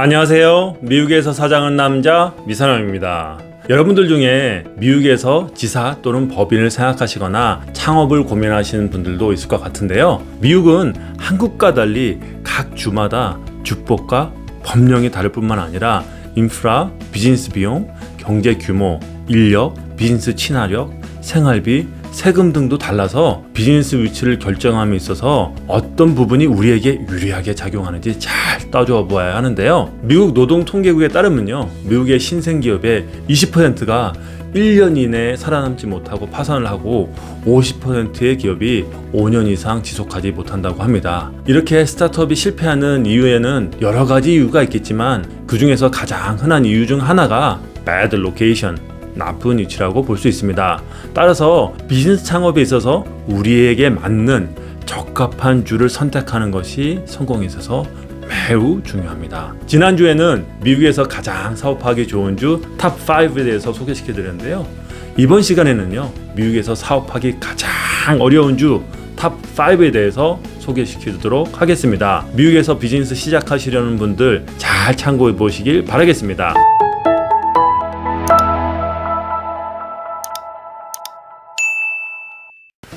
안녕하세요. 미국에서 사장한 남자 미선영입니다. 여러분들 중에 미국에서 지사 또는 법인을 생각하시거나 창업을 고민하시는 분들도 있을 것 같은데요. 미국은 한국과 달리 각 주마다 주법과 법령이 다를 뿐만 아니라 인프라, 비즈니스 비용, 경제 규모, 인력, 비즈니스 친화력, 생활비, 세금 등도 달라서 비즈니스 위치를 결정함에 있어서 어떤 부분이 우리에게 유리하게 작용하는지 잘 따져보아야 하는데요. 미국 노동통계국에 따르면요, 미국의 신생기업의 20%가 1년 이내에 살아남지 못하고 파산을 하고 50%의 기업이 5년 이상 지속하지 못한다고 합니다. 이렇게 스타트업이 실패하는 이유에는 여러 가지 이유가 있겠지만 그 중에서 가장 흔한 이유 중 하나가 bad location, 나쁜 위치라고 볼 수 있습니다. 따라서 비즈니스 창업에 있어서 우리에게 맞는 적합한 주를 선택하는 것이 성공에 있어서 매우 중요합니다. 지난주에는 미국에서 가장 사업하기 좋은 주 탑 5에 대해서 소개시켜 드렸는데요. 이번 시간에는요, 미국에서 사업하기 가장 어려운 주 탑 5에 대해서 소개시켜 드리도록 하겠습니다. 미국에서 비즈니스 시작하시려는 분들 잘 참고해 보시길 바라겠습니다.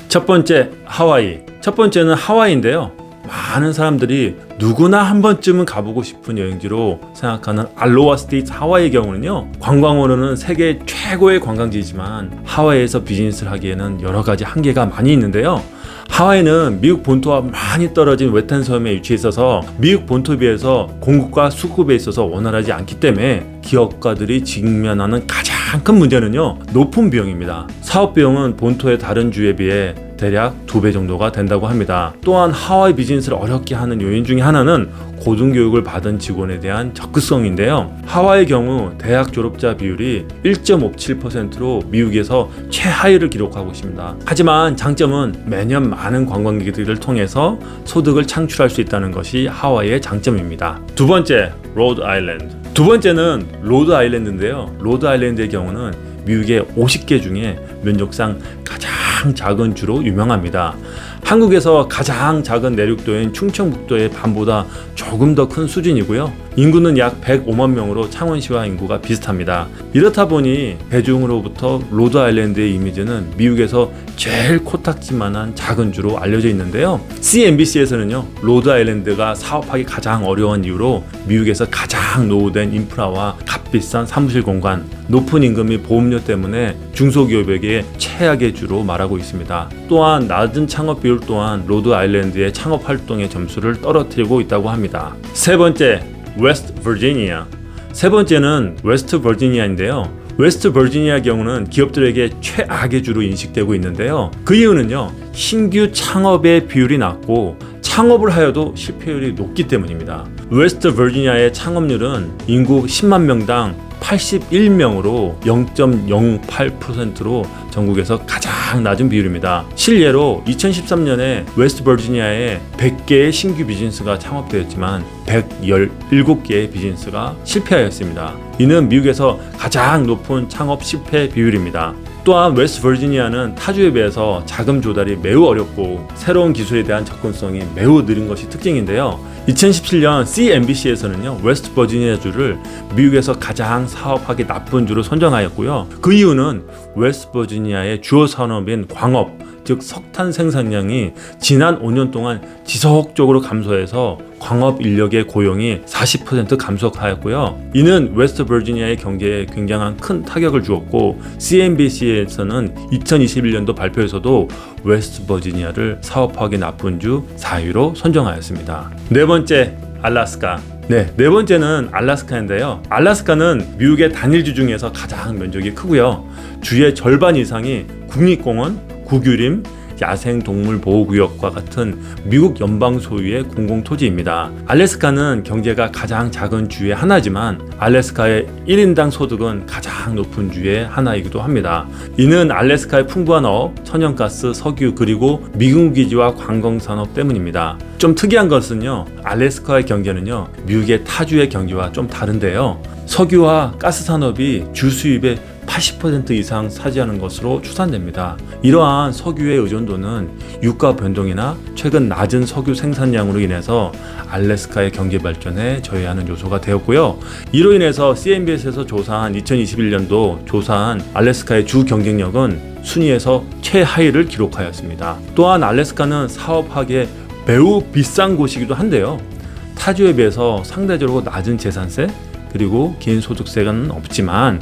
첫 번째, 하와이. 첫 번째는 하와이인데요. 많은 사람들이 누구나 한 번쯤은 가보고 싶은 여행지로 생각하는 알로하 스테이트 하와이의 경우는요, 관광으로는 세계 최고의 관광지이지만 하와이에서 비즈니스를 하기에는 여러 가지 한계가 많이 있는데요. 하와이는 미국 본토와 많이 떨어진 외딴 섬에 위치해 있어서 미국 본토에 비해서 공급과 수급에 있어서 원활하지 않기 때문에 기업가들이 직면하는 가장 큰 문제는요, 높은 비용입니다. 사업 비용은 본토의 다른 주에 비해 대략 2배 정도가 된다고 합니다. 또한 하와이 비즈니스를 어렵게 하는 요인 중에 하나는 고등교육을 받은 직원에 대한 적극성인데요. 하와이의 경우 대학 졸업자 비율이 1.57%로 미국에서 최하위를 기록하고 있습니다. 하지만 장점은 매년 많은 관광객들을 통해서 소득을 창출할 수 있다는 것이 하와이의 장점입니다. 두 번째, 로드 아일랜드. 두 번째는 로드 아일랜드인데요. 로드 아일랜드의 경우는 미국의 50개 중에 면적상 가장 작은 주로 유명합니다. 한국에서 가장 작은 내륙도인 충청북도의 반보다 조금 더 큰 수준이고요. 인구는 약 105만 명으로 창원시와 인구가 비슷합니다. 이렇다 보니 대중으로부터 로드 아일랜드의 이미지는 미국에서 제일 코딱지만한 작은 주로 알려져 있는데요. CNBC에서는요, 로드 아일랜드가 사업하기 가장 어려운 이유로 미국에서 가장 노후된 인프라와 값비싼 사무실 공간, 높은 임금이 보험료 때문에 중소기업에게 최악의 주로 말하고 있습니다. 또한 낮은 창업 비율 또한 로드 아일랜드의 창업 활동의 점수를 떨어뜨리고 있다고 합니다. 세 번째, 웨스트 버지니아. 세 번째는 웨스트 버지니아인데요. 웨스트 버지니아 경우는 기업들에게 최악의 주로 인식되고 있는데요. 그 이유는요, 신규 창업의 비율이 낮고 창업을 하여도 실패율이 높기 때문입니다. 웨스트 버지니아의 창업률은 인구 10만 명당 81명으로 0.08%로 전국에서 가장 낮은 비율입니다. 실례로 2013년에 웨스트 버지니아에 100개의 신규 비즈니스가 창업되었지만 117개의 비즈니스가 실패하였습니다. 이는 미국에서 가장 높은 창업 실패 비율입니다. 또한 웨스트 버지니아는 타주에 비해서 자금 조달이 매우 어렵고 새로운 기술에 대한 접근성이 매우 느린 것이 특징인데요. 2017년 CNBC에서는요, 웨스트 버지니아 주를 미국에서 가장 사업하기 나쁜 주로 선정하였고요. 그 이유는 웨스트 버지니아의 주요 산업인 광업, 즉 석탄 생산량이 지난 5년 동안 지속적으로 감소해서 광업 인력의 고용이 40% 감소하였고요. 이는 웨스트 버지니아의 경제에 굉장한 큰 타격을 주었고, CNBC에서는 2021년도 발표에서도 웨스트 버지니아를 사업하기 나쁜 주 4위로 선정하였습니다. 네 번째, 알래스카. 네 번째는 알래스카인데요. 알래스카는 미국의 단일주 중에서 가장 면적이 크고요. 주의 절반 이상이 국립공원, 국유림, 야생동물보호구역과 같은 미국 연방 소유의 공공토지입니다. 알래스카는 경제가 가장 작은 주의 하나지만 알래스카의 1인당 소득은 가장 높은 주의 하나이기도 합니다. 이는 알래스카의 풍부한 어업, 천연가스, 석유 그리고 미군기지와 관광산업 때문입니다. 좀 특이한 것은요, 알래스카의 경제는요, 미국의 타주의 경제와 좀 다른데요. 석유와 가스 산업이 주 수입의 80% 이상 차지하는 것으로 추산됩니다. 이러한 석유의 의존도는 유가 변동이나 최근 낮은 석유 생산량으로 인해서 알래스카의 경제 발전에 저해하는 요소가 되었고요. 이로 인해서 CNBS에서 조사한 2021년도 조사한 알래스카의 주 경쟁력은 순위에서 최하위를 기록하였습니다. 또한 알래스카는 사업하기에 매우 비싼 곳이기도 한데요. 타주에 비해서 상대적으로 낮은 재산세 그리고 개인소득세는 없지만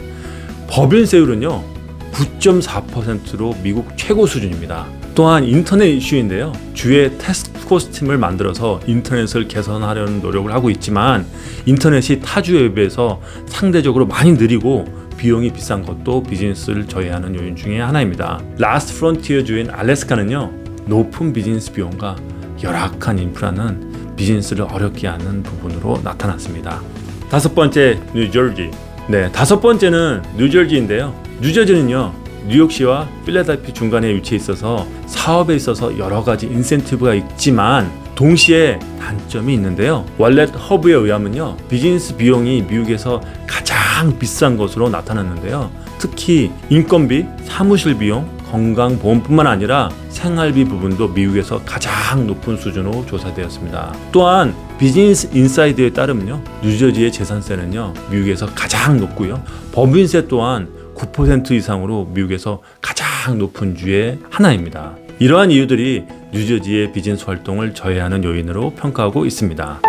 법인세율은요 9.4%로 미국 최고 수준입니다. 또한 인터넷 이슈인데요. 주의 태스크포스 팀을 만들어서 인터넷을 개선하려는 노력을 하고 있지만 인터넷이 타주에 비해서 상대적으로 많이 느리고 비용이 비싼 것도 비즈니스를 저해하는 요인 중에 하나입니다. 라스트 프론티어 주인 알래스카는요 높은 비즈니스 비용과 열악한 인프라는 비즈니스를 어렵게 하는 부분으로 나타났습니다. 다섯 번째, 뉴저지. 네, 다섯 번째는 뉴저지인데요. 뉴저지는요, 뉴욕시와 필라델피아 중간에 위치해 있어서 사업에 있어서 여러 가지 인센티브가 있지만 동시에 단점이 있는데요. 월렛 허브에 의하면요, 비즈니스 비용이 미국에서 가장 비싼 것으로 나타났는데요. 특히 인건비, 사무실 비용, 건강보험뿐만 아니라 생활비 부분도 미국에서 가장 높은 수준으로 조사되었습니다. 또한 비즈니스 인사이드에 따르면요, 뉴저지의 재산세는요 미국에서 가장 높고요, 법인세 또한 9% 이상으로 미국에서 가장 높은 주의 하나입니다. 이러한 이유들이 뉴저지의 비즈니스 활동을 저해하는 요인으로 평가하고 있습니다.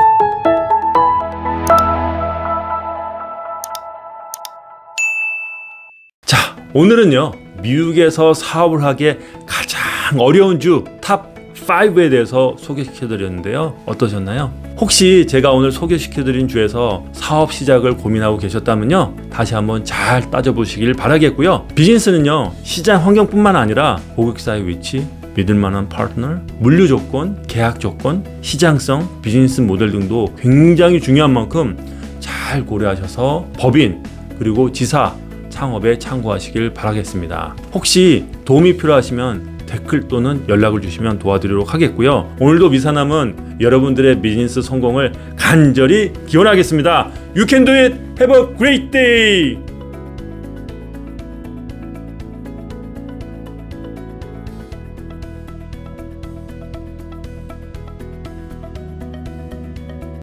자, 오늘은요 미국에서 사업을 하기에 가장 어려운 주 탑 5에 대해서 소개시켜드렸는데요. 어떠셨나요? 혹시 제가 오늘 소개시켜드린 주에서 사업 시작을 고민하고 계셨다면요, 다시 한번 잘 따져보시길 바라겠고요. 비즈니스는요 시장 환경뿐만 아니라 고객사의 위치, 믿을만한 파트너, 물류 조건, 계약 조건, 시장성, 비즈니스 모델 등도 굉장히 중요한 만큼 잘 고려하셔서 법인 그리고 지사 창업에 참고하시길 바라겠습니다. 혹시 도움이 필요하시면 댓글 또는 연락을 주시면 도와드리도록 하겠고요. 오늘도 미사남은 여러분들의 비즈니스 성공을 간절히 기원하겠습니다. You can do it. Have a great day.